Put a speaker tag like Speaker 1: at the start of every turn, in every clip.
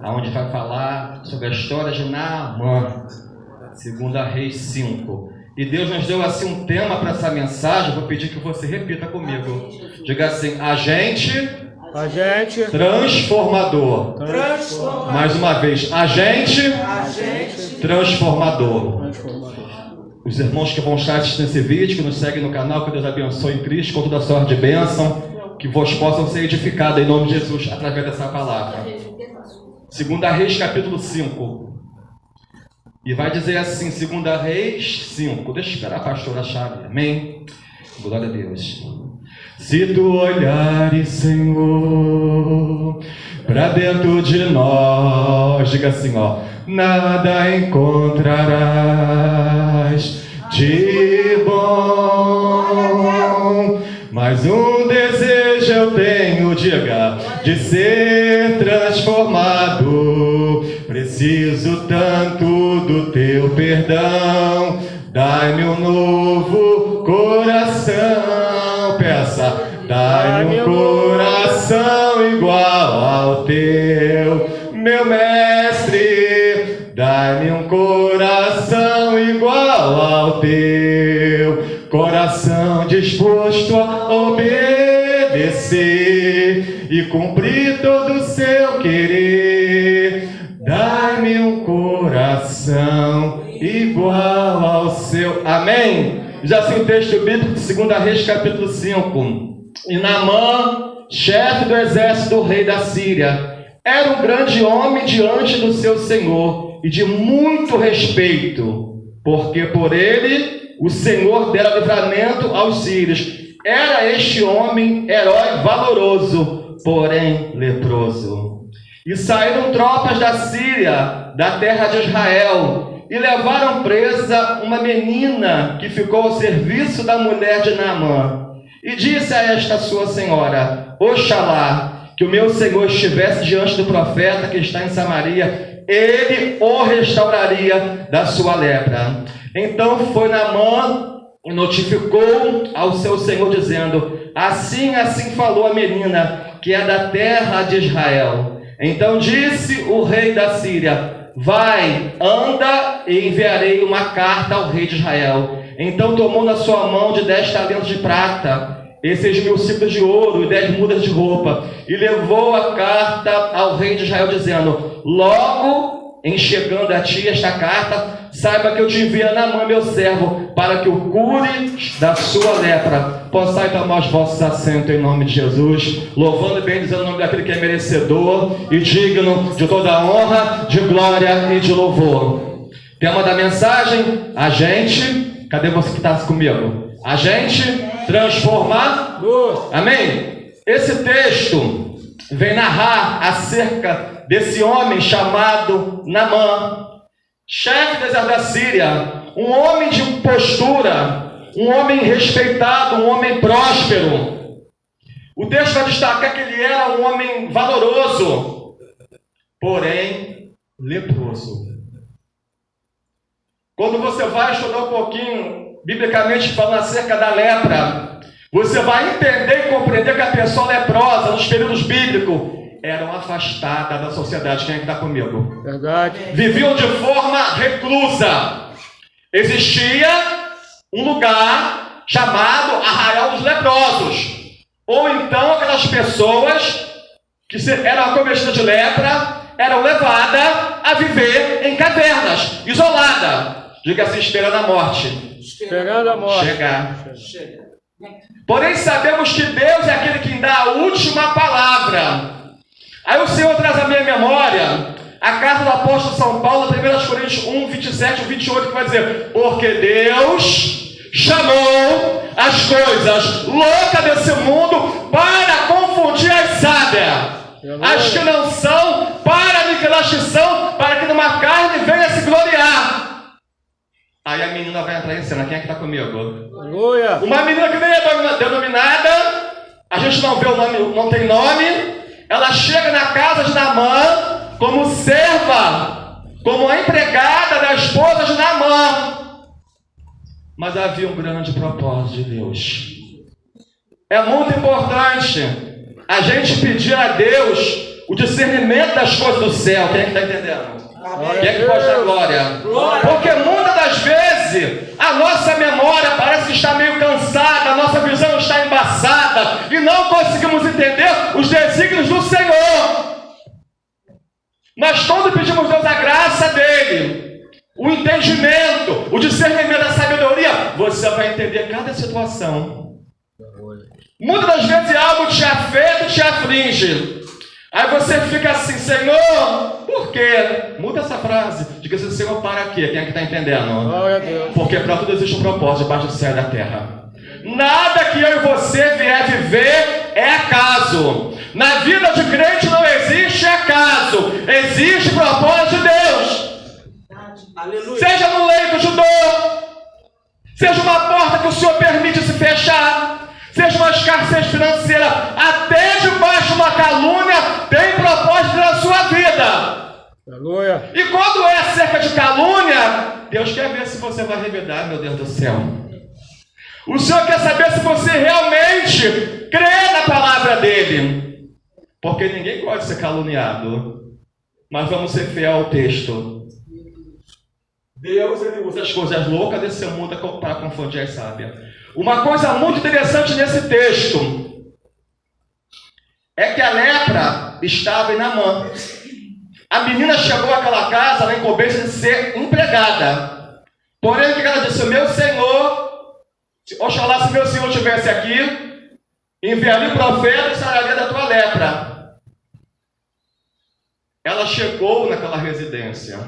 Speaker 1: onde vai falar sobre a história de Naamã, 2 Reis 5. E Deus nos deu assim um tema para essa mensagem. Vou pedir que você repita comigo. Diga assim: agente transformador. Mais uma vez, agente transformador. Os irmãos que vão estar assistindo esse vídeo, que nos seguem no canal, que Deus abençoe em Cristo, com toda a sorte de bênção, que vós possam ser edificados em nome de Jesus através dessa palavra. 2 Reis capítulo 5. E vai dizer assim, 2 Reis 5. Deixa eu esperar a pastora chave. Amém? Glória a Deus. Se tu olhares, Senhor, para dentro de nós, diga assim, ó, nada encontrarás de bom, mas um desejo eu tenho, diga, de ser transformado. Preciso tanto do teu perdão, dai-me um novo coração. Peça, dai-me um coração igual ao teu, meu mestre. Dai-me um coração igual ao teu, coração disposto a obedecer e cumprir todo o seu querer. Dai-me um coração igual ao seu. Amém? Já assim o texto bíblico de 2 Reis capítulo 5. E Naamã, chefe do exército do rei da Síria, era um grande homem diante do seu senhor e de muito respeito, porque por ele o Senhor dera livramento aos sírios. Era este homem herói valoroso, porém leproso. E saíram tropas da Síria, da terra de Israel, e levaram presa uma menina que ficou ao serviço da mulher de Naamã. E disse a esta sua senhora: Oxalá que o meu senhor estivesse diante do profeta que está em Samaria, ele o restauraria da sua lepra. Então foi Naamã e notificou ao seu senhor, dizendo: assim falou a menina, que é da terra de Israel. Então disse o rei da Síria: vai, anda, e enviarei uma carta ao rei de Israel. Então tomou na sua mão de 10 talentos de prata, e 6.000 ciclos de ouro, e 10 mudas de roupa, e levou a carta ao rei de Israel, dizendo: logo em chegando a ti esta carta, saiba que eu te envio a Naamã, meu servo, para que o cure da sua lepra. Possai tomar os vossos assentos em nome de Jesus, louvando e bendizendo o nome daquele que é merecedor e digno de toda a honra, de glória e de louvor. Tema da mensagem: agente. Cadê você que está comigo? Agente transformador. Amém? Esse texto vem narrar acerca desse homem chamado Naamã, chefe do exército da Síria, um homem de postura, um homem respeitado, um homem próspero. O texto vai destacar que ele era um homem valoroso, porém leproso. Quando você vai estudar um pouquinho, biblicamente falando, acerca da lepra, você vai entender e compreender que a pessoa leprosa, nos períodos bíblicos, eram afastadas da sociedade. Quem é que está comigo?
Speaker 2: Verdade.
Speaker 1: Viviam de forma reclusa. Existia um lugar chamado Arraial dos Leprosos, ou então aquelas pessoas que eram acometidas de lepra eram levadas a viver em cavernas, isoladas. Diga assim: esperando a morte.
Speaker 2: Esperando a morte.
Speaker 1: Chegar. Porém sabemos que Deus é aquele que dá a última palavra. Aí o Senhor traz à minha memória a carta do apóstolo São Paulo, 1 Coríntios 1, 27 e 28, que vai dizer: porque Deus chamou as coisas loucas desse mundo para confundir as sábias, as que não são, para aniquilar as que são, para que numa carne venha se gloriar. Aí a menina vai entrar em cena. Quem é que está comigo?
Speaker 2: Aleluia.
Speaker 1: Uma menina que nem é denominada, a gente não vê o nome, não tem nome. Ela chega na casa de Naamã como serva, como a empregada da esposa de Naamã. Mas havia um grande propósito de Deus. É muito importante a gente pedir a Deus o discernimento das coisas do céu. Quem é que está entendendo? Quem é que pode dar glória? Porque muitas das vezes a nossa memória parece que está meio cansada, a nossa visão está embaçada e não conseguimos entender os desígnios do Senhor. Nós todos pedimos a Deus a graça dele, o entendimento, o discernimento da sabedoria. Você vai entender cada situação. Muitas das vezes algo te afeta, te aflige. Aí você fica assim, Senhor, por quê? Muda essa frase. Diga assim, Senhor, para quê? Quem é que está entendendo?
Speaker 2: Glória a Deus.
Speaker 1: Porque para tudo existe um propósito debaixo do céu e da terra. Nada que eu e você vier viver é acaso. Na vida de crente não existe acaso. Existe propósito de Deus. Aleluia. Seja no leito de dor, seja uma porta que o Senhor permite se fechar, seja uma escassez financeira, até debaixo de uma calúnia tem propósito na sua vida.
Speaker 2: Aleluia. E
Speaker 1: quando é acerca de calúnia, Deus quer ver se você vai revidar, meu Deus do céu. O Senhor quer saber se você realmente crê na palavra dele. Porque ninguém gosta de ser caluniado. Mas vamos ser fiel ao texto. Deus, ele usa as coisas loucas desse mundo para confundir as sábias. Uma coisa muito interessante nesse texto é que a lepra estava em Naamã. A menina chegou àquela casa na incumbência de ser empregada. Porém, o que ela disse? Meu Senhor, oxalá se meu Senhor estivesse aqui, enviaria o profeta e sararia da tua lepra. Ela chegou naquela residência.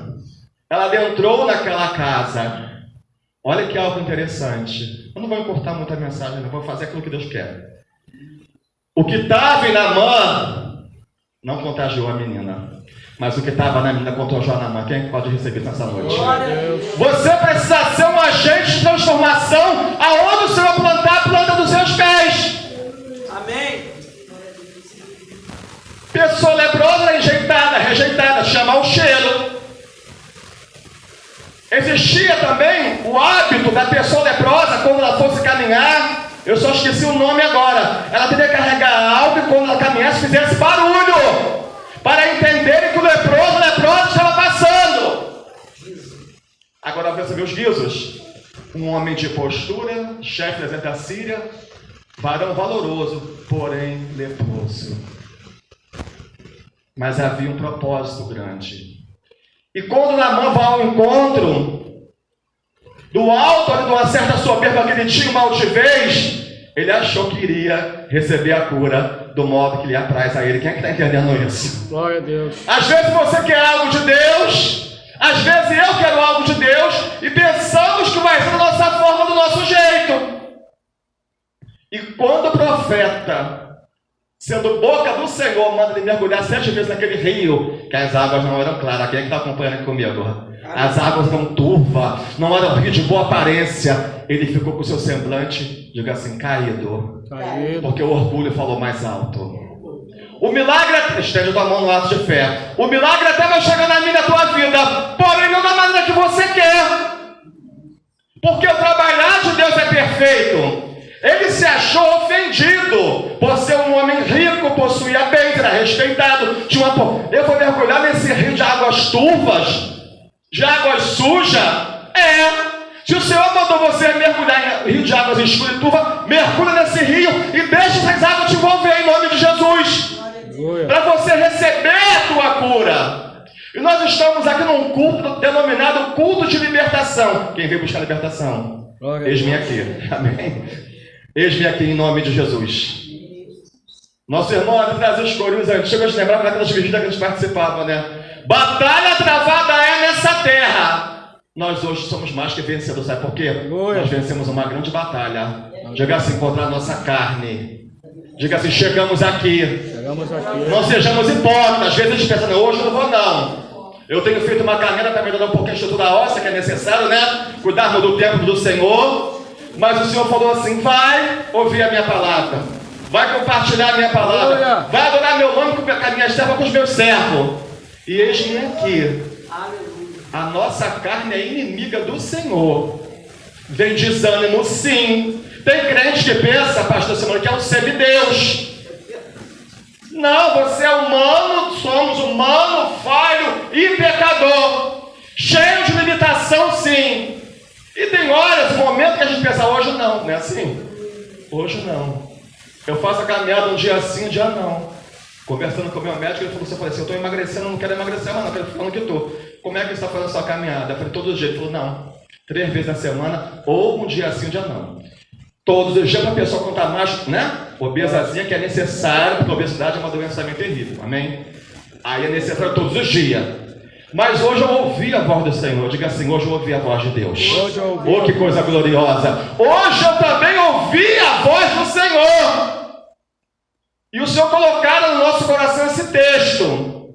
Speaker 1: Ela adentrou naquela casa. Olha que algo interessante. Eu não vou encurtar muito a mensagem, eu vou fazer aquilo que Deus quer. O que estava em Naamã não contagiou a menina. Mas o que estava na menina contagiou a Naamã. Quem pode receber nessa noite? Você precisa ser um agente de transformação aonde o Senhor plantar a planta dos seus pés. Amém. Pessoa leprosa rejeitada, chamar o cheiro. Existia também o hábito da pessoa leprosa, quando ela fosse caminhar, eu só esqueci o nome agora, ela teria que carregar algo e quando ela caminhasse fizesse barulho, para entenderem que o leproso estava passando. Agora você vê os guizos. Um homem de postura, chefe da exército da Síria, varão valoroso, porém leproso. Mas havia um propósito grande. E quando Naamã vai ao encontro, do alto de uma certa soberba que ele tinha, uma altivez, ele achou que iria receber a cura do modo que lhe apraz a ele. Quem é que está entendendo isso?
Speaker 2: Glória a Deus.
Speaker 1: Às vezes você quer algo de Deus, às vezes eu quero algo de Deus, e pensamos que vai ser da nossa forma, do nosso jeito. E quando o profeta, sendo boca do Senhor, manda ele mergulhar 7 vezes naquele rio, que as águas não eram claras. Quem é que está acompanhando aqui comigo? As águas eram turvas, não era um rio de boa aparência. Ele ficou com o seu semblante, diga assim, caído. Porque o orgulho falou mais alto. O milagre, estende tua mão no ato de fé. O milagre até vai chegar na minha tua vida, porém não da maneira que você quer. Porque o trabalhar de Deus é perfeito. Ele se achou ofendido por ser um homem rico, possuía bens, era respeitado. Eu vou mergulhar nesse rio de águas turvas, de águas sujas? Se o Senhor mandou você mergulhar em rio de águas escuras e turvas, mergulha nesse rio e deixa essas águas te envolver em nome de Jesus, para você receber a tua cura. E nós estamos aqui num culto denominado culto de libertação. Quem veio buscar libertação? Eis-me aqui. Amém. Eis-me aqui em nome de Jesus. Nosso irmão ali traz os corinhos antigos, lembrar daquelas visitas que a gente participava, né? Batalha travada é nessa terra. Nós hoje somos mais que vencedores, sabe por quê? Nós vencemos uma grande batalha. Diga assim, contra a nossa carne. Diga assim, chegamos aqui. Não sejamos hipócritas. Às vezes a gente pensa, não, hoje eu não vou não. Eu tenho feito uma caminhada para melhorar um pouquinho a estrutura óssea, que é necessário, né? Cuidarmos do templo do Senhor. Mas o Senhor falou assim, vai ouvir a minha palavra, vai compartilhar a minha palavra, vai adorar meu nome com a minha serva, com os meus servos. E eis-me aqui. A nossa carne é inimiga do Senhor. Vem desânimo, sim. Tem crente que pensa, pastor Simone, que é um semideus. Não, você é humano, somos humano, falho e pecador. Cheio de limitação, sim. E tem horas, momentos que a gente pensa, hoje não é assim? Hoje não. Eu faço a caminhada um dia sim, um dia não. Conversando com o meu médico, ele falou assim, eu estou emagrecendo, não quero emagrecer mais não, quero ficar no que estou. Como é que você está fazendo a sua caminhada? Eu falei, todos os dias. Ele falou, não, 3 vezes na semana, ou um dia sim, um dia não. Todos os dias para a pessoa contar mais, né? Obesazinha, que é necessário, porque a obesidade é uma doença também terrível, amém? Aí é necessário todos os dias. Mas hoje eu ouvi a voz do Senhor. Diga assim, hoje eu ouvi a voz de Deus. Oh, que coisa gloriosa. Hoje eu também ouvi a voz do Senhor. E o Senhor colocaram no nosso coração esse texto.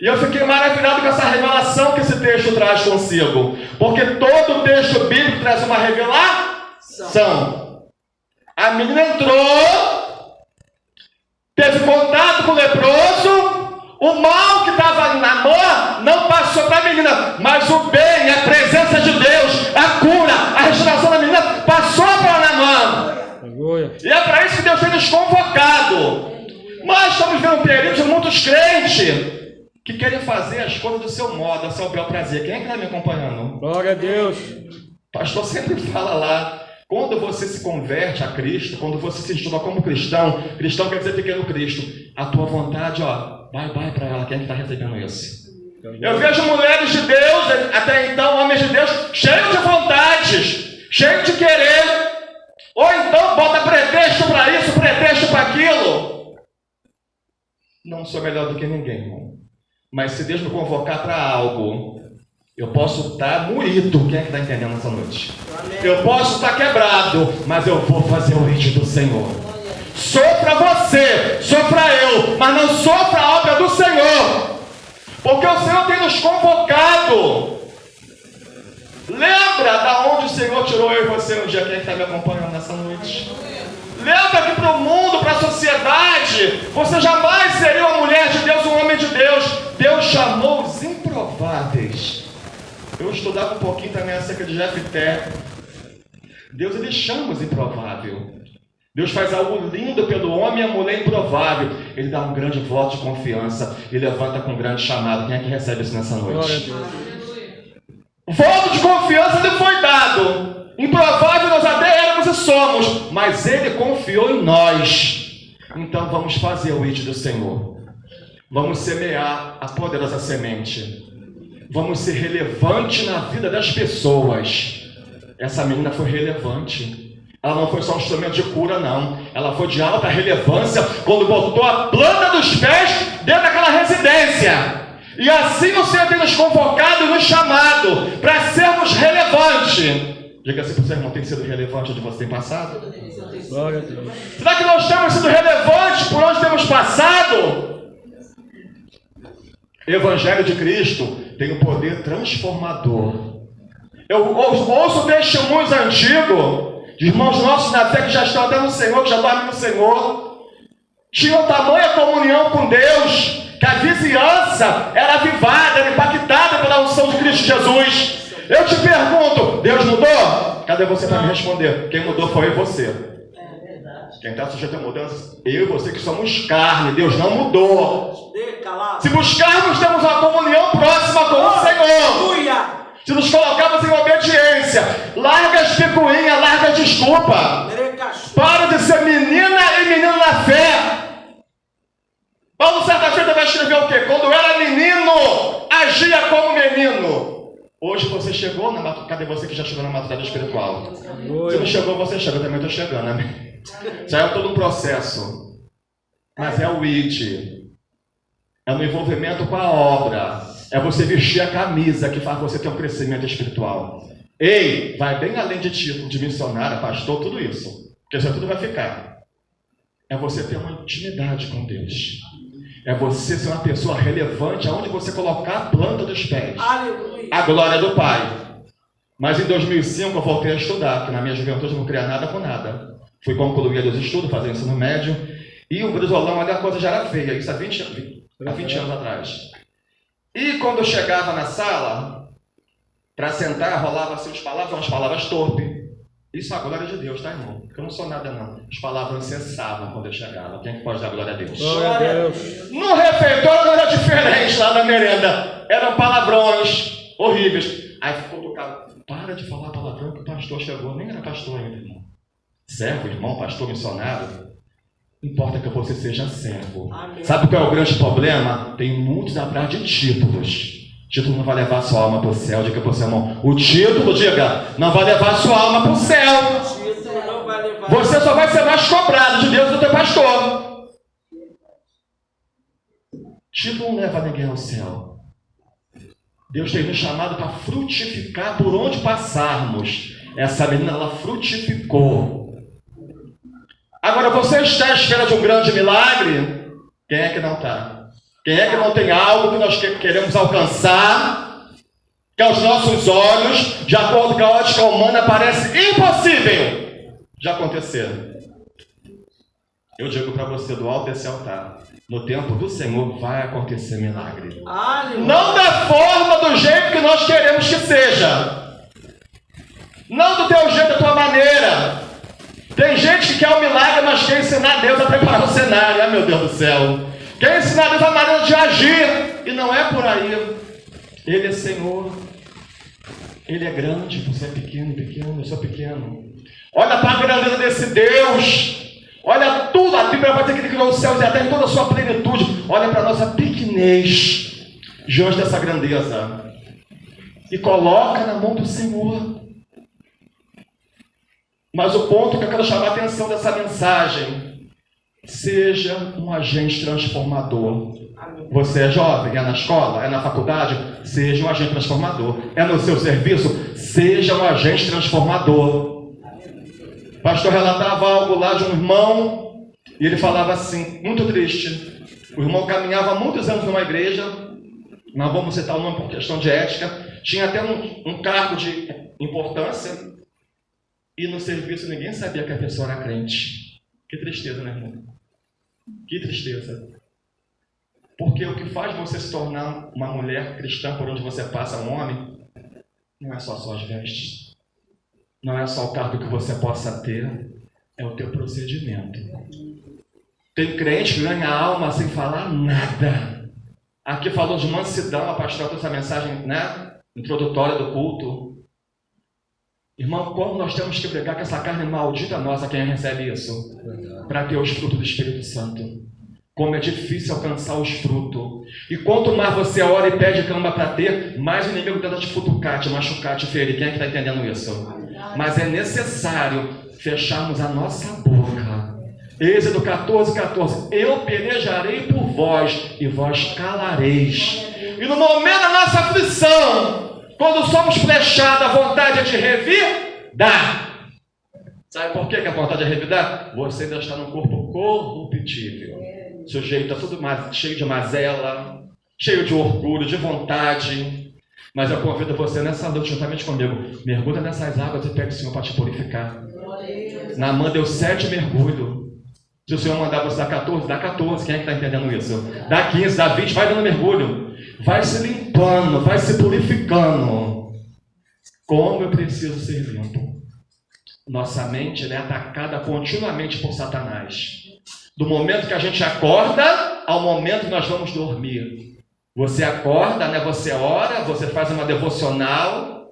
Speaker 1: E eu fiquei maravilhado com essa revelação que esse texto traz consigo. Porque todo texto bíblico traz uma revelação. A menina entrou, teve contato com o leproso. O mal que estava na mão não passou para a menina, mas o bem, a presença de Deus, a cura, a restauração da menina passou para a Naamã. E é para isso que Deus tem nos convocado. Nós estamos vendo um período de muitos crentes que querem fazer as coisas do seu modo, a seu bel prazer. Quem é que está me acompanhando?
Speaker 2: Glória a Deus.
Speaker 1: O pastor sempre fala lá, quando você se converte a Cristo, quando você se estuda como cristão, cristão quer dizer pequeno Cristo, a tua vontade, vai para ela, quem é que está recebendo isso? Eu vejo mulheres de Deus, até então homens de Deus, cheios de vontades, cheios de querer, ou então bota pretexto para isso, pretexto para aquilo. Não sou melhor do que ninguém, irmão. Mas se Deus me convocar para algo, eu posso estar moído. Quem é que está entendendo essa noite? Eu posso estar quebrado, mas eu vou fazer o ritmo do Senhor. Sofra você, sofra eu, mas não sofra a obra do Senhor. Porque o Senhor tem nos convocado. Lembra da onde o Senhor tirou eu e você um dia? Quem está me acompanhando nessa noite? Lembra que para o mundo, para a sociedade, você jamais seria uma mulher de Deus, um homem de Deus. Deus chamou os improváveis. Eu estudava um pouquinho também acerca de Jefté. Deus, ele chama os improváveis. Deus faz algo lindo pelo homem e a mulher improvável. Ele dá um grande voto de confiança e levanta com um grande chamado. Quem é que recebe isso nessa noite? Voto de confiança lhe foi dado. Improvável nós até éramos e somos, mas ele confiou em nós. Então vamos fazer o id do Senhor. Vamos semear a poderosa semente. Vamos ser relevante na vida das pessoas. Essa menina foi relevante. Ela não foi só um instrumento de cura, não. Ela foi de alta relevância quando botou a planta dos pés dentro daquela residência. E assim o Senhor tem nos convocado e nos chamado para sermos relevantes. Diga assim para o seu irmão, tem sido relevante onde você tem passado?
Speaker 2: Glória a Deus.
Speaker 1: Será que nós temos sido relevantes por onde temos passado? Evangelho de Cristo tem um poder transformador. Eu ouço testemunhos antigos de irmãos nossos na fé que já estão até no Senhor, que já dormem no Senhor. Tinham tamanha comunhão com Deus, que a vizinhança era avivada, era impactada pela unção de Cristo Jesus. Eu te pergunto, Deus mudou? Cadê você para me responder? Quem mudou foi eu e você. Quem está sujeito a mudanças? Eu e você que somos carne. Deus não mudou. Se buscarmos, temos uma comunhão próxima com o Senhor. Se nos colocarmos em obediência, larga as picuinhas, larga a desculpa. Para de ser menina e menino na fé. Paulo certa feita vai escrever o quê? Quando era menino, agia como menino. Hoje você chegou na maturidade. Cadê você que já chegou na maturidade espiritual? Se não chegou, você chega. Eu também estou chegando, amém? Já é todo um processo. Mas é o id. É um envolvimento com a obra. É você vestir a camisa que faz você ter um crescimento espiritual. Ei, vai bem além de título de missionário, pastor, tudo isso. Porque isso tudo vai ficar. É você ter uma intimidade com Deus. É você ser uma pessoa relevante aonde você colocar a planta dos pés. Aleluia. A glória do Pai. Mas em 2005 eu voltei a estudar, porque na minha juventude eu não queria nada com nada. Fui concluir os estudos, fazer ensino médio. E o Brizolão ali a coisa já era feia, isso há 20 anos atrás. E quando eu chegava na sala, para sentar, rolava assim umas palavras torpes. Isso é a glória de Deus, tá, irmão? Porque eu não sou nada, não. As palavras cessavam quando eu chegava. Quem é que pode dar glória a Deus?
Speaker 2: Glória a Deus.
Speaker 1: No refeitório não era diferente lá na merenda. Eram palavrões horríveis. Aí ficou tocado. Para de falar palavrão que o pastor chegou. Nem era pastor ainda, irmão. Servo, irmão, pastor, missionário. Importa que você seja servo. Amém. Sabe qual é o grande problema? Tem muitos atrás de títulos. Título não vai levar a sua alma para o céu. Diga para o seu irmão. O título, diga, não vai levar a sua alma para o céu. Você só vai ser mais cobrado de Deus do teu pastor. Título não leva ninguém ao céu. Deus tem nos chamado para frutificar por onde passarmos. Essa menina, ela frutificou. Agora, você está à espera de um grande milagre? Quem é que não está? Quem é que não tem algo que nós queremos alcançar, que aos nossos olhos, de acordo com a ótica humana, parece impossível de acontecer? Eu digo para você do alto desse altar, no tempo do Senhor vai acontecer milagre. Não da forma, do jeito que nós queremos que seja. Não do teu jeito, da tua maneira. Tem gente que quer um milagre, mas quer ensinar Deus a preparar o cenário. Ai, meu Deus do céu. Quer ensinar Deus a maneira de agir. E não é por aí. Ele é Senhor. Ele é grande. Você é pequeno, eu sou pequeno. Olha para a grandeza desse Deus. Olha tudo. A Bíblia vai dizer que Ele criou os céus e a terra em toda a sua plenitude. Olha para a nossa pequenez diante dessa grandeza. E coloca na mão do Senhor. Mas o ponto que eu quero chamar a atenção dessa mensagem: seja um agente transformador. Você é jovem, é na escola, é na faculdade, seja um agente transformador. É no seu serviço, seja um agente transformador. O pastor relatava algo lá de um irmão, e ele falava assim, muito triste. O irmão caminhava há muitos anos numa igreja, não vamos citar o nome por questão de ética, tinha até um cargo de importância, e no serviço ninguém sabia que a pessoa era crente. Que tristeza, né, irmão? Que tristeza. Porque o que faz você se tornar uma mulher cristã por onde você passa, um homem, não é só suas vestes. Não é só o cargo que você possa ter. É o teu procedimento. Tem crente que ganha alma sem falar nada. Aqui falou de mansidão, a pastora trouxe a mensagem, né, introdutória do culto. Irmão, como nós temos que brigar com essa carne maldita nossa, quem recebe isso? Para ter os frutos do Espírito Santo. Como é difícil alcançar os frutos. E quanto mais você ora e pede cama para ter, mais o inimigo tenta te futucar, te machucar, te ferir. Quem é que está entendendo isso? Mas é necessário fecharmos a nossa boca. Êxodo 14:14. Eu pelejarei por vós e vós calareis. E no momento da nossa aflição, quando somos flechados, a vontade é de revidar. Sabe por que a vontade é revidar? Você ainda está num corpo corruptível, sujeito a tudo mais, cheio de mazela, cheio de orgulho, de vontade. Mas eu convido você nessa noite, juntamente comigo, mergulha nessas águas e pede o Senhor para te purificar. Naamã deu 7 mergulhos. Se o Senhor mandar você dar 14, dá 14. Quem é que está entendendo isso? Dá 15, dá 20, vai dando mergulho. Vai se limpando, vai se purificando. Como eu preciso ser limpo? Nossa mente é atacada continuamente por Satanás. Do momento que a gente acorda ao momento que nós vamos dormir. Você acorda, né? Você ora, você faz uma devocional,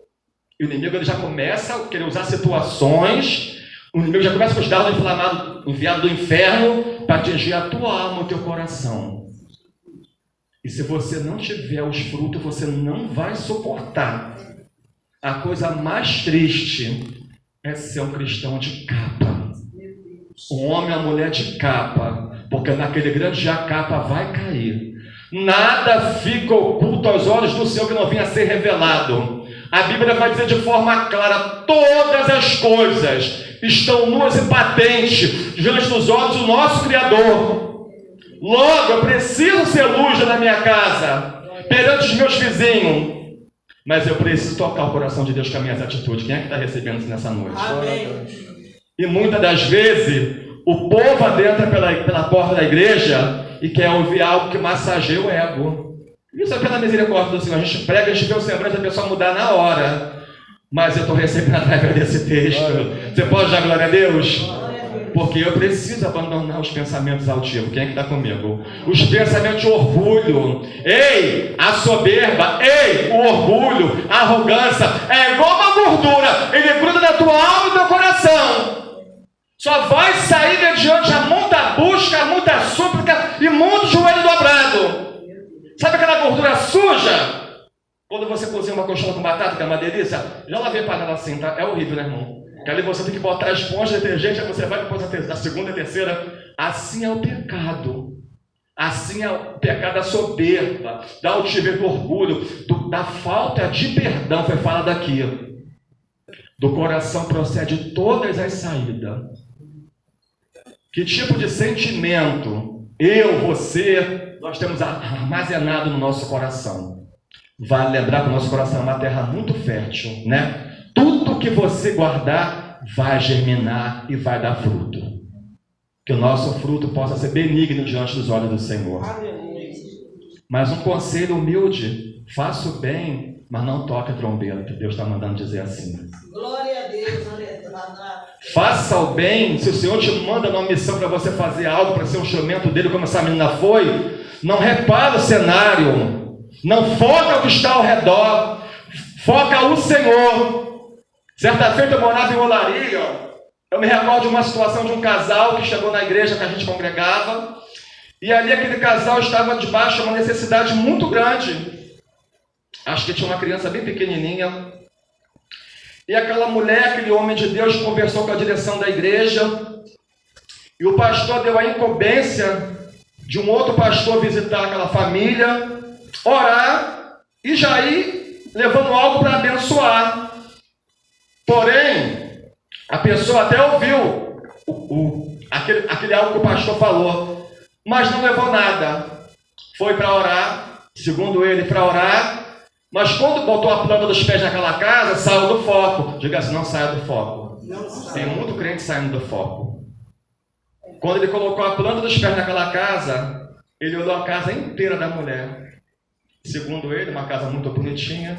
Speaker 1: e o inimigo ele já começa a querer usar situações, o inimigo já começa com os dardos inflamados, enviados do inferno, para atingir a tua alma, o teu coração. E se você não tiver os frutos, você não vai suportar. A coisa mais triste é ser um cristão de capa. Um homem e uma mulher de capa. Porque naquele grande dia a capa vai cair. Nada fica oculto aos olhos do Senhor que não venha a ser revelado. A Bíblia vai dizer de forma clara: todas as coisas estão nuas e patentes diante dos olhos do nosso Criador. Logo, eu preciso ser luz na minha casa, perante os meus vizinhos. Mas eu preciso tocar o coração de Deus com as minhas atitudes. Quem é que está recebendo isso nessa noite? Amém. E muitas das vezes, o povo adentra pela porta da igreja e quer ouvir algo que massageia o ego. Isso é pela misericórdia do Senhor. A gente prega, a gente vê o semblante da pessoa mudar na hora. mas eu estou recebendo através desse texto. Você pode dar glória a Deus? Porque eu preciso abandonar os pensamentos altivos. Quem é que está comigo? Os pensamentos de orgulho. Ei, a soberba. Ei, o orgulho, a arrogância. É igual uma gordura. Ele gruda na tua alma e no teu coração. Só vai sair mediante a muita busca, muita súplica e muito joelho dobrado. Sabe aquela gordura suja? Quando você cozinha uma coxinha com batata, que é uma delícia, já lavei a panela assim, tá? É horrível, né, irmão? Que ali você tem que botar a esponja, detergente, aí você vai depois da segunda e terceira. Assim é o pecado. Assim é o pecado da soberba, da altivez, do orgulho, da falta de perdão. Foi falado aqui. Do coração procede todas as saídas. Que tipo de sentimento eu, você, nós temos armazenado no nosso coração? Vale lembrar que o nosso coração é uma terra muito fértil, né? Tudo que você guardar vai germinar e vai dar fruto. Que o nosso fruto possa ser benigno diante dos olhos do Senhor. Mas um conselho humilde: faça o bem, mas não toque a trombeta. Deus está mandando dizer assim. Glória a Deus. Faça o bem. Se o Senhor te manda numa missão para você fazer algo, para ser um instrumento dele, como essa menina foi, não repara o cenário, não foca o que está ao redor, foca o Senhor. Certa feita eu morava em Olaria. Eu me recordo de uma situação de um casal que chegou na igreja que a gente congregava, e ali aquele casal estava debaixo de uma necessidade muito grande. Acho que tinha uma criança bem pequenininha. E aquela mulher, aquele homem de Deus, conversou com a direção da igreja, e o pastor deu a incumbência de um outro pastor visitar aquela família, orar e já ir levando algo para abençoar. Porém, a pessoa até ouviu aquele algo que o pastor falou, mas não levou nada. Foi para orar, segundo ele, para orar, mas quando botou a planta dos pés naquela casa, saiu do foco. Diga assim: não saia do foco. Tem muito crente saindo do foco. Quando ele colocou a planta dos pés naquela casa, ele olhou a casa inteira da mulher. Segundo ele, uma casa muito bonitinha,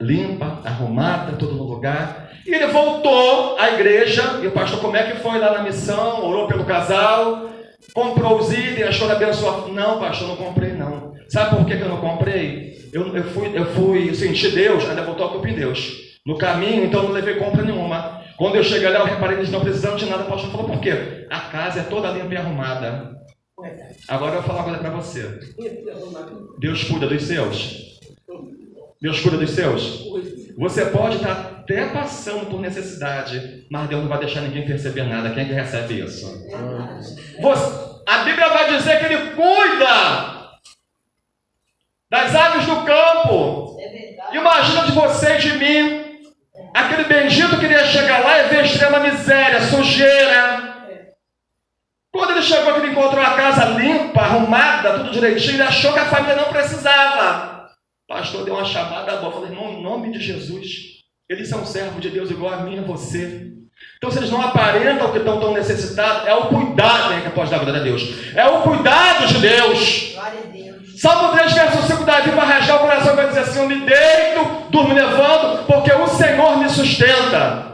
Speaker 1: limpa, arrumada, tudo no lugar. E ele voltou à igreja, e o pastor, como é que foi lá na missão? Orou pelo casal, comprou os itens, achou de abençoar. Não, pastor, não comprei não. Sabe por que eu não comprei? Eu fui sentir Deus, ainda botou a culpa em Deus. No caminho, então não levei compra nenhuma. Quando eu cheguei lá, eu reparei que eles não precisavam de nada. O pastor falou: por quê? A casa é toda limpa e arrumada. Agora eu vou falar uma coisa para você. Deus cuida dos seus. Deus cuida dos seus. Você pode estar até passando por necessidade, mas Deus não vai deixar ninguém perceber nada. Quem é que recebe isso? A Bíblia vai dizer que Ele cuida das aves do campo. Imagina de você e de mim. Aquele bendito queria chegar lá e ver extrema miséria, sujeira. Quando ele chegou, que ele encontrou a casa limpa, arrumada, tudo direitinho, ele achou que a família não precisava. O pastor deu uma chamada boa, falou: irmão, em nome de Jesus, eles são servos de Deus igual a mim e a você. Então, se eles não aparentam que estão tão necessitados, é o cuidado, que pode dar glória a Deus. É o cuidado de Deus. Glória a Deus. Salmo 3, verso 5, Davi vai rasgar o coração e vai dizer assim: eu me deito, durmo, levanto, porque o Senhor me sustenta.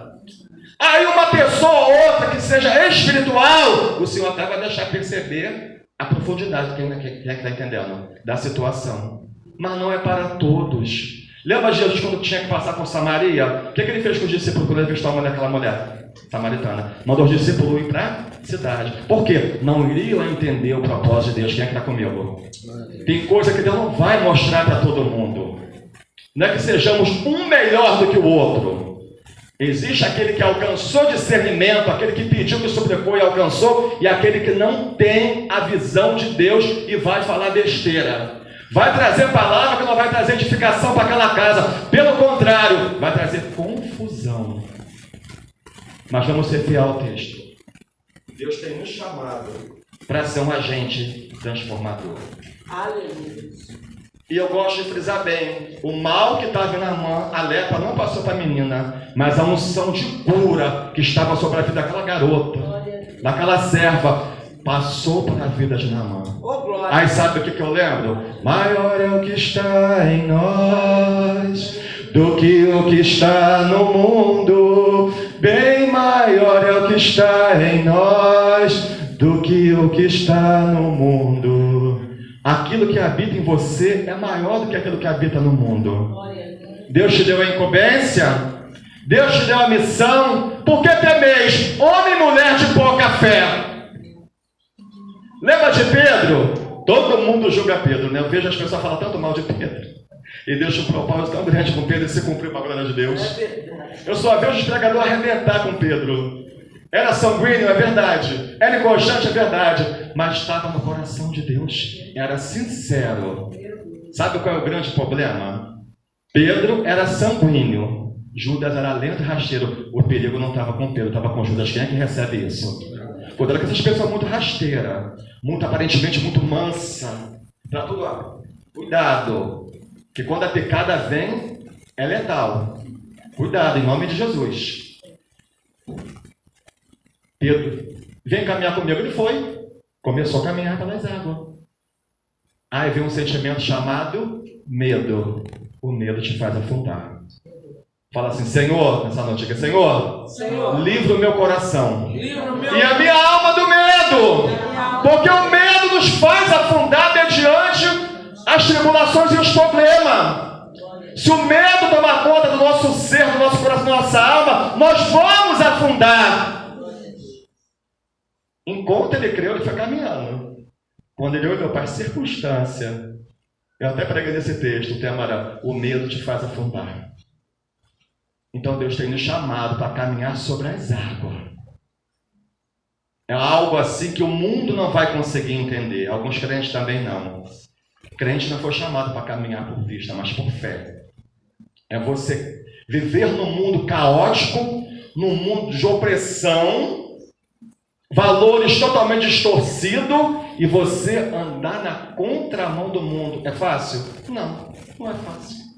Speaker 1: Aí uma pessoa ou outra que seja espiritual, o Senhor até vai deixar perceber a profundidade, quem é que está entendendo, da situação. Mas não é para todos. Lembra Jesus quando tinha que passar por Samaria? O que ele fez com os discípulos quando ele avistou aquela mulher samaritana? Mandou os discípulos ir para a cidade. Por quê? Não iriam entender o propósito de Deus. Quem é que está comigo? Tem coisa que Deus não vai mostrar para todo mundo. Não é que sejamos um melhor do que o outro. Existe aquele que alcançou discernimento, aquele que pediu, que suplicou e alcançou, e aquele que não tem a visão de Deus e vai falar besteira. Vai trazer palavra que não vai trazer edificação para aquela casa. Pelo contrário, vai trazer confusão. Mas vamos ser fiel ao texto. Deus tem nos chamado para ser um agente transformador. Aleluia. E eu gosto de frisar bem: o mal que estava na mão, a lepra, não passou para a menina, mas a unção de cura que estava sobre a vida daquela garota, daquela serva, passou para a vida de Naamã. Aí sabe o que eu lembro? Maior é o que está em nós do que o que está no mundo. Bem maior é o que está em nós do que o que está no mundo. Aquilo que habita em você é maior do que aquilo que habita no mundo. Deus te deu a incumbência, Deus te deu a missão. Por que temeis, homem e mulher de pouca fé? Lembra de Pedro? Todo mundo julga Pedro, né? Eu vejo as pessoas falar tanto mal de Pedro. E Deus tinha um propósito tão grande com Pedro e se cumpriu para a glória de Deus. Eu só vejo os pregadores arrebentar com Pedro. Era sanguíneo, é verdade. Era inconstante, é verdade. Mas estava no coração de Deus. Era sincero. Sabe qual é o grande problema? Pedro era sanguíneo. Judas era lento e rasteiro. O perigo não estava com Pedro, estava com Judas. Quem é que recebe isso? Cuidado com essas pessoas muito rasteiras. Muito aparentemente muito mansa. Para tudo lá. Cuidado. Que quando a pecada vem, é letal. Cuidado, em nome de Jesus. Pedro, vem caminhar comigo. Ele foi. Começou a caminhar pelas águas. Aí veio um sentimento chamado medo. O medo te faz afundar. Fala assim, Senhor, nessa noite aqui, Senhor, livra o meu coração e a minha alma do medo. Porque o medo nos faz afundar mediante as tribulações e os problemas. Se o medo tomar conta do nosso ser, do nosso coração, da nossa alma, nós vamos afundar. Enquanto ele creu, ele foi caminhando. Quando ele olhou para a circunstância, eu até preguei nesse texto, o tema era, o medo te faz afundar. Então Deus tem nos chamado para caminhar sobre as águas. É algo assim que o mundo não vai conseguir entender. Alguns crentes também não. Crente não foi chamado para caminhar por vista, mas por fé. É você viver num mundo caótico, num mundo de opressão, valores totalmente distorcidos, e você andar na contramão do mundo. É fácil? Não, não é fácil.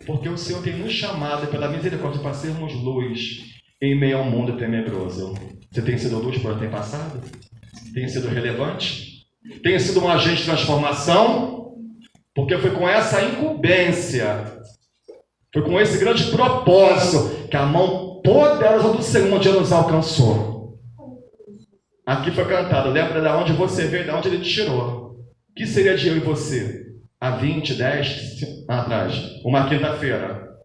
Speaker 1: Porque o Senhor tem nos chamado pela misericórdia para sermos luz em meio ao mundo tenebroso. Você tem sido luz por ter passado? Tem sido relevante? Tem sido um agente de transformação? Porque foi com essa incumbência, foi com esse grande propósito que a mão poderosa do Senhor nos alcançou. Aqui foi cantado, lembra de onde você veio, de onde Ele te tirou. O que seria de eu e você? Há 10 anos atrás, uma quinta-feira,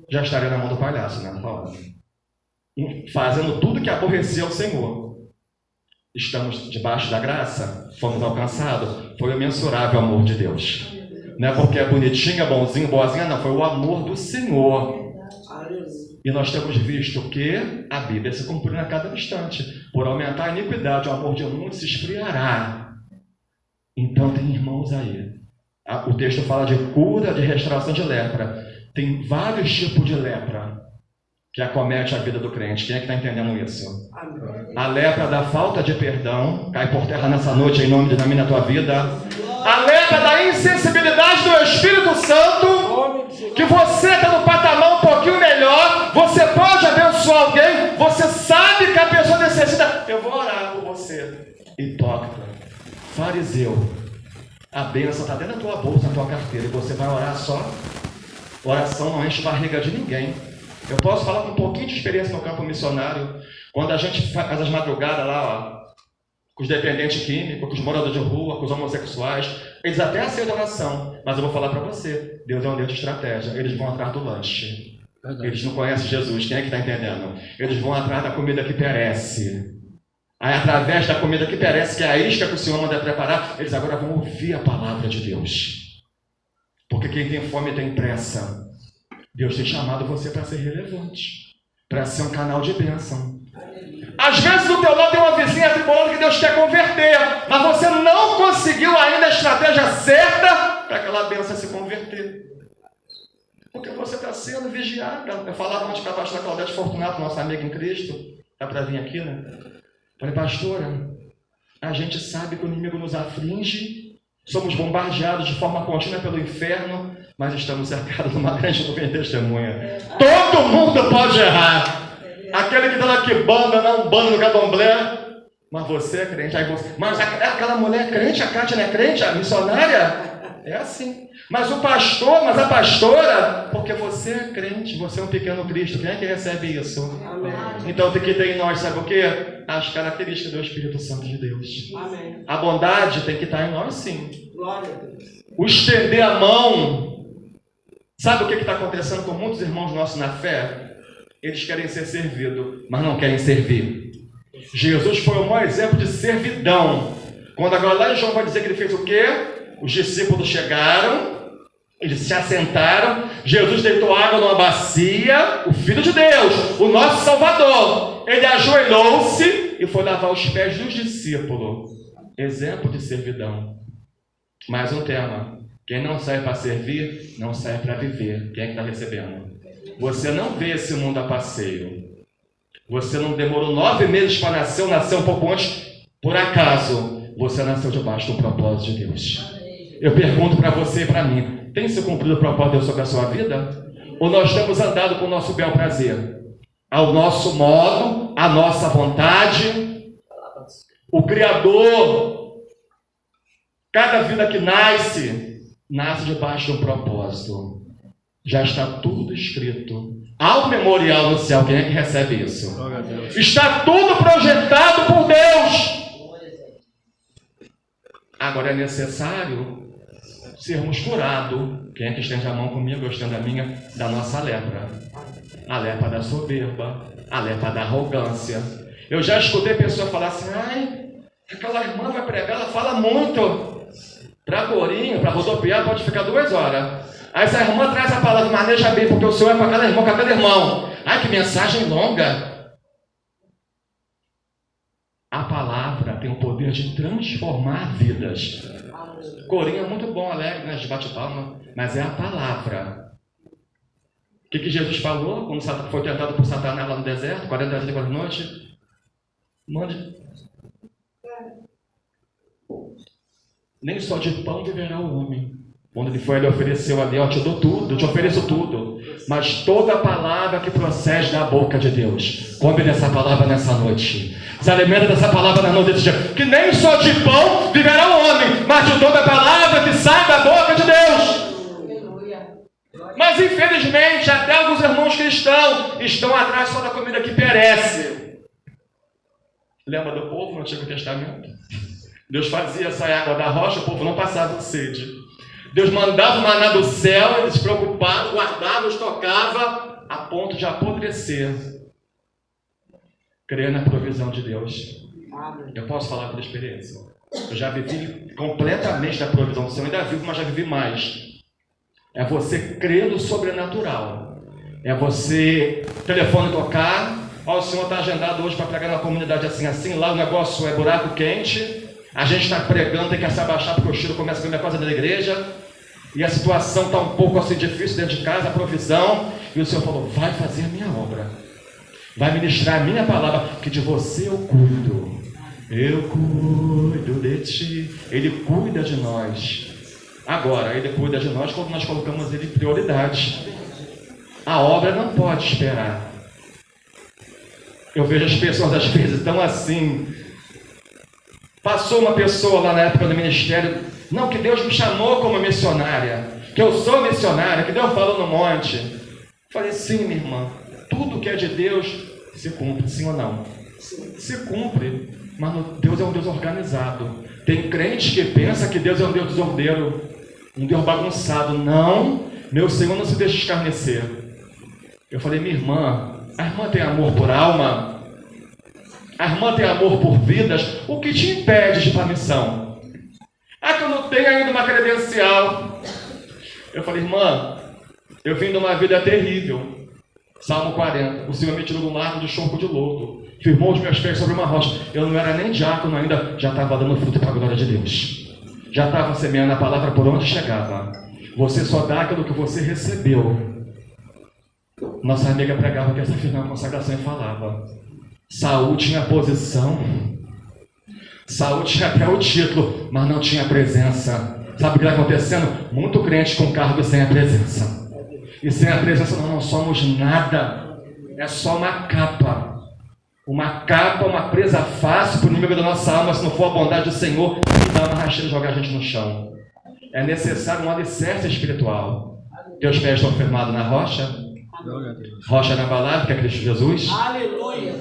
Speaker 1: já estaria na mão do palhaço, né? Fazendo tudo que aborrecia o Senhor. Estamos debaixo da graça, fomos alcançados, foi o imensurável amor de Deus. Não é porque é bonitinha, bonzinho, boazinha, não, foi o amor do Senhor. E nós temos visto que a Bíblia se cumprindo a cada instante. Por aumentar a iniquidade, o amor de muitos se esfriará. Então tem irmãos aí. O texto fala de cura, de restauração de lepra. Tem vários tipos de lepra que acomete a vida do crente. Quem é que está entendendo isso? A lepra da falta de perdão cai por terra nessa noite em nome de Deus na tua vida. A lepra da insensibilidade do Espírito Santo, que você está no patamar um pouquinho melhor, você pode abençoar alguém, você sabe que a pessoa necessita. Eu vou orar por você. Hipócrita, fariseu, a bênção está dentro da tua bolsa, na tua carteira, e você vai orar só. Oração não enche barriga de ninguém. Eu posso falar com um pouquinho de experiência no campo missionário. Quando a gente faz as madrugadas lá, com os dependentes químicos, com os moradores de rua, com os homossexuais, eles até aceitam a oração. Mas eu vou falar para você, Deus é um Deus de estratégia. Eles vão atrás do lanche. Eles não conhecem Jesus. Quem é que está entendendo? Eles vão atrás da comida que perece. Aí, através da comida que perece, que é a isca que o Senhor manda preparar, eles agora vão ouvir a palavra de Deus. Porque quem tem fome tem pressa. Deus tem chamado você para ser relevante, para ser um canal de bênção. Às vezes do teu lado tem uma vizinha atribulada que Deus quer converter, mas você não conseguiu ainda a estratégia certa para aquela bênção se converter. Porque você está sendo vigiado. Eu falava antes com a pastora Claudete Fortunato, nossa amiga em Cristo, está para vir aqui, né? Falei, pastora, a gente sabe que o inimigo nos aflige, somos bombardeados de forma contínua pelo inferno, mas estamos cercados de uma grande nuvem de testemunha. Todo mundo pode errar. Aquele que está na Kibanda, na Umbanda, no Candomblé, mas você é crente. Aí você, mas aquela mulher é crente, a Cátia não é crente, a missionária? É assim. Mas o pastor, mas a pastora, porque você é crente, você é um pequeno Cristo, quem é que recebe isso?
Speaker 3: Amém.
Speaker 1: Então tem que ter em nós, sabe o quê? As características do Espírito Santo de Deus.
Speaker 3: Amém.
Speaker 1: A bondade tem que estar em nós, sim.
Speaker 3: Glória a Deus.
Speaker 1: O estender a mão. Sabe o que está acontecendo com muitos irmãos nossos na fé? Eles querem ser servidos, mas não querem servir. Jesus foi o maior exemplo de servidão. Quando agora lá em João vai dizer que ele fez o quê? Os discípulos chegaram, eles se assentaram, Jesus deitou água numa bacia, o Filho de Deus, o nosso Salvador. Ele ajoelhou-se e foi lavar os pés dos discípulos. Exemplo de servidão. Mais um tema. Quem não serve para servir, não serve para viver. Quem é que está recebendo? Você não vê esse mundo a passeio. Você não demorou 9 meses para nascer, ou nasceu um pouco antes, por acaso. Você nasceu debaixo do propósito de Deus. Eu pergunto para você e para mim, tem se cumprido o propósito de Deus sobre a sua vida? Ou nós temos andado com o nosso bel prazer? Ao nosso modo, à nossa vontade? O Criador, cada vida que nasce, nasce debaixo de um propósito. Já está tudo escrito. Há um memorial no céu, quem é que recebe isso? Está tudo projetado por Deus. Agora é necessário sermos curados. Quem é que estende a mão comigo, eu estendo a minha, da nossa lepra? A lepra da soberba, a lepra da arrogância. Eu já escutei pessoas falar assim, ai, aquela irmã vai pregar, ela fala muito. Para corinho, para rodopiar, pode ficar 2 horas. Aí essa irmã traz a palavra, maneja bem, porque o Senhor é com aquela irmã, com aquele irmão. Ai, que mensagem longa. A palavra tem o poder de transformar vidas. Corinho é muito bom, alegre, né? De bate-palma, mas é a palavra. O que Jesus falou quando foi tentado por Satanás lá no deserto, 40 dias e 40 noites? Mande. Nem só de pão viverá o homem. Quando ele foi, ele ofereceu ali, eu te dou tudo, eu te ofereço tudo. Mas toda palavra que procede da boca de Deus, come dessa palavra nessa noite. Se alimenta dessa palavra na noite desse dia. Que nem só de pão viverá o homem, mas de toda palavra que sai da boca de Deus. Mas infelizmente, até alguns irmãos cristãos estão atrás só da comida que perece. Lembra do povo no Antigo Testamento? Deus fazia sair água da rocha, o povo não passava sede. Deus mandava o maná do céu, eles se preocupavam, guardavam, estocavam, a ponto de apodrecer. Crer na provisão de Deus. Eu posso falar por experiência. Eu já vivi completamente da provisão do Senhor, ainda vivo, mas já vivi mais. É você crer no sobrenatural. É você, telefone tocar, ó, o Senhor está agendado hoje para pregar na comunidade assim, lá o negócio é buraco quente. A gente está pregando, tem que se abaixar porque o cheiro começa a comer a coisa da igreja. E a situação está um pouco assim difícil dentro de casa, a provisão. E o Senhor falou, vai fazer a minha obra. Vai ministrar a minha palavra, que de você eu cuido. Eu cuido de ti. Ele cuida de nós. Agora, Ele cuida de nós quando nós colocamos Ele em prioridade. A obra não pode esperar. Eu vejo as pessoas às vezes tão assim. Passou uma pessoa lá na época do ministério, não, que Deus me chamou como missionária, que eu sou missionária, que Deus falou no monte. Falei, sim, minha irmã, tudo que é de Deus se cumpre, sim ou não? Se cumpre, mas Deus é um Deus organizado. Tem crente que pensa que Deus é um Deus desordeiro, um Deus bagunçado. Não, meu Senhor não se deixa escarnecer. Eu falei, minha irmã, a irmã tem amor por alma? A irmã tem amor por vidas? O que te impede de ir para a missão? Ah, que eu não tenho ainda uma credencial. Eu falei, irmã, eu vim de uma vida terrível. Salmo 40. O Senhor me tirou do lago de chorro de lodo. Firmou os meus pés sobre uma rocha. Eu não era nem diácono ainda, já estava dando fruto para a glória de Deus. Já estava semeando a palavra por onde chegava. Você só dá aquilo que você recebeu. Nossa amiga pregava que essa final consagração e falava. Saúl tinha posição, Saúl tinha até o título, mas não tinha presença. Sabe o que está acontecendo? Muito crente com cargo e sem a presença. E sem a presença nós não somos nada. É só uma capa. Uma capa, uma presa fácil para o inimigo da nossa alma, se não for a bondade do Senhor, que dá uma rasteira e joga a gente no chão. é necessário um alicerce espiritual. Teus pés estão firmados na rocha? Rocha inabalável, que é Cristo Jesus.
Speaker 3: Aleluia.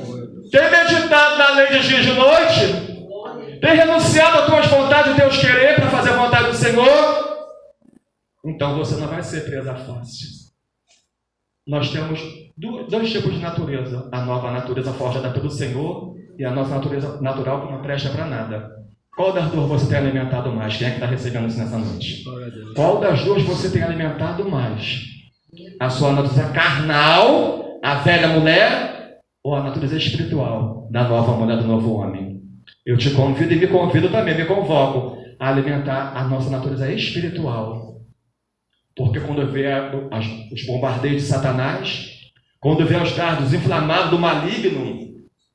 Speaker 1: Tem meditado na lei de dia e de noite? Tem renunciado às tuas vontades e teus querer para fazer a vontade do Senhor? Então você não vai ser presa fácil. Nós temos dois tipos de natureza. A nova natureza forjada pelo Senhor e a nossa natureza natural que não presta para nada. Qual das duas você tem alimentado mais? Quem é que está recebendo isso nessa noite? Qual das duas você tem alimentado mais? A sua natureza carnal, a velha mulher, ou a natureza espiritual da nova mulher, do novo homem? Eu te convido e me convido também, me convoco a alimentar a nossa natureza espiritual. Porque quando vê os bombardeios de Satanás, quando vê os dardos inflamados do maligno,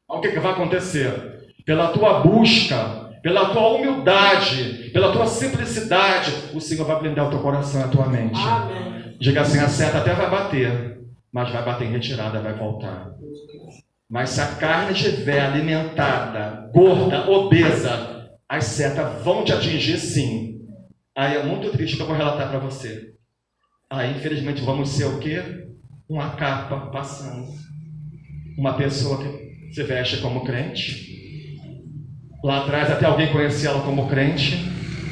Speaker 1: o que vai acontecer? Pela tua busca, pela tua humildade, pela tua simplicidade, o Senhor vai blindar o teu coração e a tua mente.
Speaker 3: Amém.
Speaker 1: Diga assim, a seta até vai bater, mas vai bater em retirada, vai voltar. Mas se a carne estiver alimentada, gorda, obesa, as setas vão te atingir sim. Aí é muito triste que eu vou relatar para você. Aí, infelizmente, vamos ser o quê? Uma capa passando. Uma pessoa que se veste como crente. Lá atrás até alguém conhecia ela como crente,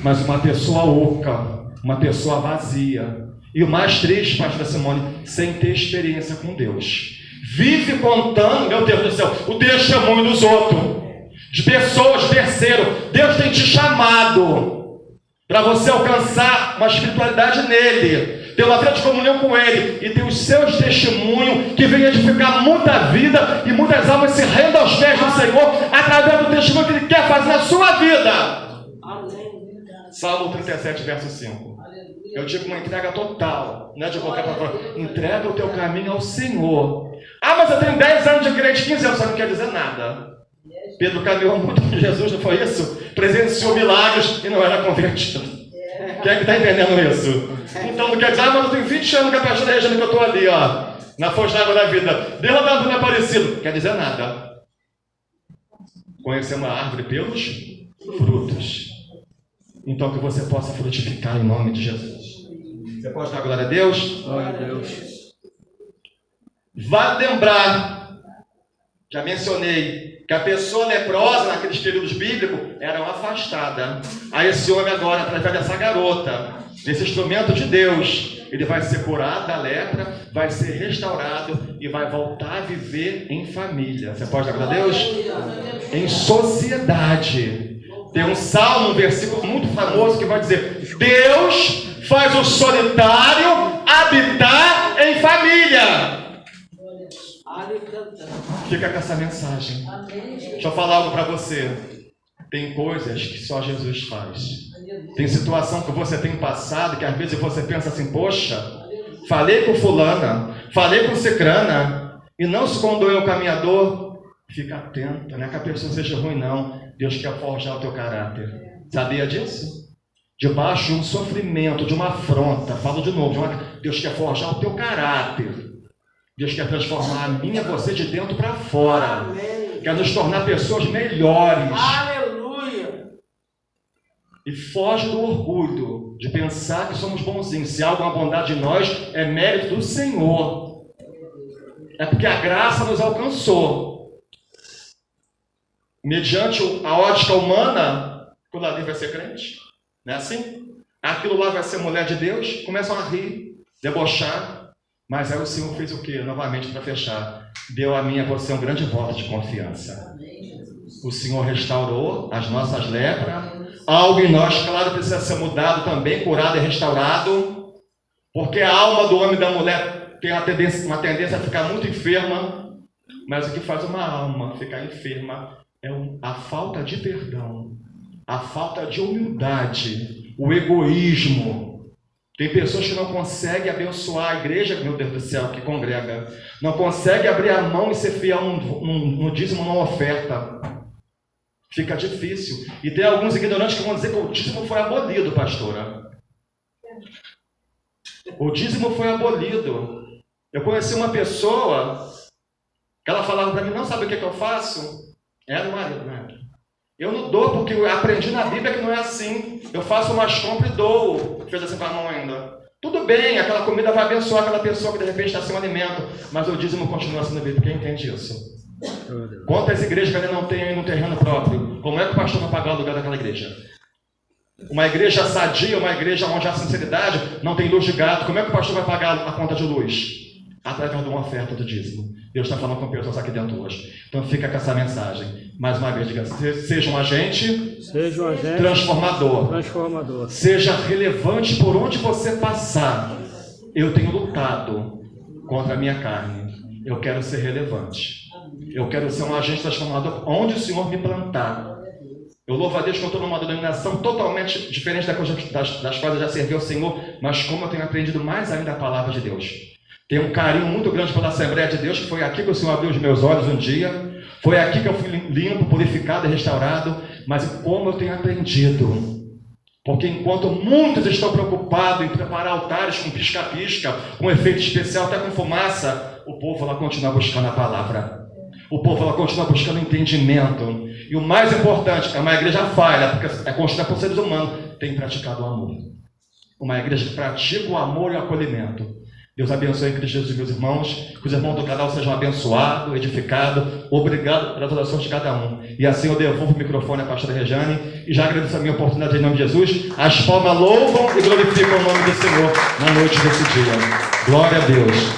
Speaker 1: mas uma pessoa oca, uma pessoa vazia. E o mais triste, pastora Simone, sem ter experiência com Deus. Vive contando, meu Deus do céu, o testemunho dos outros, de pessoas, terceiro. Deus tem te chamado para você alcançar uma espiritualidade nele, ter uma vida de comunhão com ele, e ter os seus testemunhos que vêm edificar muita vida, e muitas almas se rendem aos pés do Senhor, através do testemunho que ele quer fazer na sua vida. Salmo 37, verso 5. Eu digo uma entrega total, não é de qualquer palavra. Entrega o teu caminho ao Senhor. Ah, mas eu tenho 10 anos de crente, 15 anos, isso não quer dizer nada. Pedro caminhou muito com Jesus, não foi isso? Presenciou milagres e não era convertido. Quem é que está entendendo isso? Então não quer dizer, mas eu tenho 20 anos que a pastora Regina que eu estou ali, ó, na fonte da água da vida. Derramando não é parecido. Quer dizer nada. Conhecer uma árvore pelos frutos. Então que você possa frutificar em nome de Jesus. Você pode dar glória a Deus?
Speaker 2: Glória a Deus.
Speaker 1: Vale lembrar, já mencionei, que a pessoa leprosa naqueles períodos bíblicos era uma afastada. Aí esse homem agora, através dessa garota, desse instrumento de Deus, ele vai ser curado da lepra, vai ser restaurado e vai voltar a viver em família. Você pode dar glória a Deus? Em sociedade. Tem um salmo, um versículo muito famoso que vai dizer: Deus faz o solitário habitar em família. Fica com essa mensagem. Deixa eu falar algo para você. Tem coisas que só Jesus faz. Tem situação que você tem passado que às vezes você pensa assim: poxa, falei com fulana, falei com cicrana, e não se condoeu o caminhador. Fica atento, não é que a pessoa seja ruim, não. Deus quer forjar o teu caráter. Sabia disso? Debaixo de um sofrimento, de uma afronta, falo de novo, Deus quer forjar o teu caráter. Deus quer transformar a mim e você de dentro para fora.
Speaker 3: Amém.
Speaker 1: Quer nos tornar pessoas melhores.
Speaker 3: Aleluia.
Speaker 1: E foge do orgulho de pensar que somos bonzinhos. Se há alguma bondade em nós, é mérito do Senhor. É porque a graça nos alcançou. Mediante a ótica humana, aquilo ali vai ser crente. Não é assim? Aquilo lá vai ser mulher de Deus. Começam a rir, debochar. Mas aí o Senhor fez o quê? Novamente, para fechar. Deu a mim e a você um grande voto de confiança. O Senhor restaurou as nossas lepras. Algo em nós, claro, precisa ser mudado também, curado e restaurado. Porque a alma do homem e da mulher tem uma tendência a ficar muito enferma. Mas o que faz uma alma ficar enferma é a falta de perdão, a falta de humildade, o egoísmo. Tem pessoas que não conseguem abençoar a igreja, meu Deus do céu, que congrega. Não conseguem abrir a mão e ser fiel no dízimo, numa oferta. Fica difícil. E tem alguns ignorantes que vão dizer que o dízimo foi abolido, pastora. O dízimo foi abolido. Eu conheci uma pessoa que ela falava para mim: não sabe o que eu faço? Era o marido, né? Eu não dou porque eu aprendi na Bíblia que não é assim. Eu faço umas compras e dou. Fez assim com a mão ainda. Tudo bem, aquela comida vai abençoar aquela pessoa que de repente está sem um alimento, mas o dízimo continua sendo devido. Quem entende isso? Quantas igrejas que ainda não têm ainda um terreno próprio? Como é que o pastor vai pagar o lugar daquela igreja? Uma igreja sadia, uma igreja onde há sinceridade, não tem luz de gato. Como é que o pastor vai pagar a conta de luz? Através de uma oferta do dízimo. Deus está falando com pessoas aqui dentro hoje. Então fica com essa mensagem. Mais uma vez, diga, seja um agente transformador. Seja relevante por onde você passar. Eu tenho lutado contra a minha carne. Eu quero ser relevante. Eu quero ser um agente transformador onde o Senhor me plantar. Eu louvo a Deus que eu estou numa denominação totalmente diferente das quais eu já servi ao Senhor, mas como eu tenho aprendido mais ainda a palavra de Deus. Tenho um carinho muito grande pela Assembleia de Deus, que foi aqui que o Senhor abriu os meus olhos um dia, foi aqui que eu fui limpo, purificado e restaurado, mas como eu tenho aprendido. Porque enquanto muitos estão preocupados em preparar altares com pisca-pisca, com efeito especial, até com fumaça, o povo lá continua buscando a palavra. O povo lá continua buscando entendimento. E o mais importante, é uma igreja falha, porque é construída por seres humanos, tem praticado o amor. Uma igreja que pratica o amor e o acolhimento. Deus abençoe em Cristo Jesus, meus irmãos. Que os irmãos do canal sejam abençoados, edificados. Obrigado pelas orações de cada um. E assim eu devolvo o microfone à pastora Rejane. E já agradeço a minha oportunidade em nome de Jesus. As palmas louvam e glorificam o nome do Senhor na noite desse dia. Glória a Deus.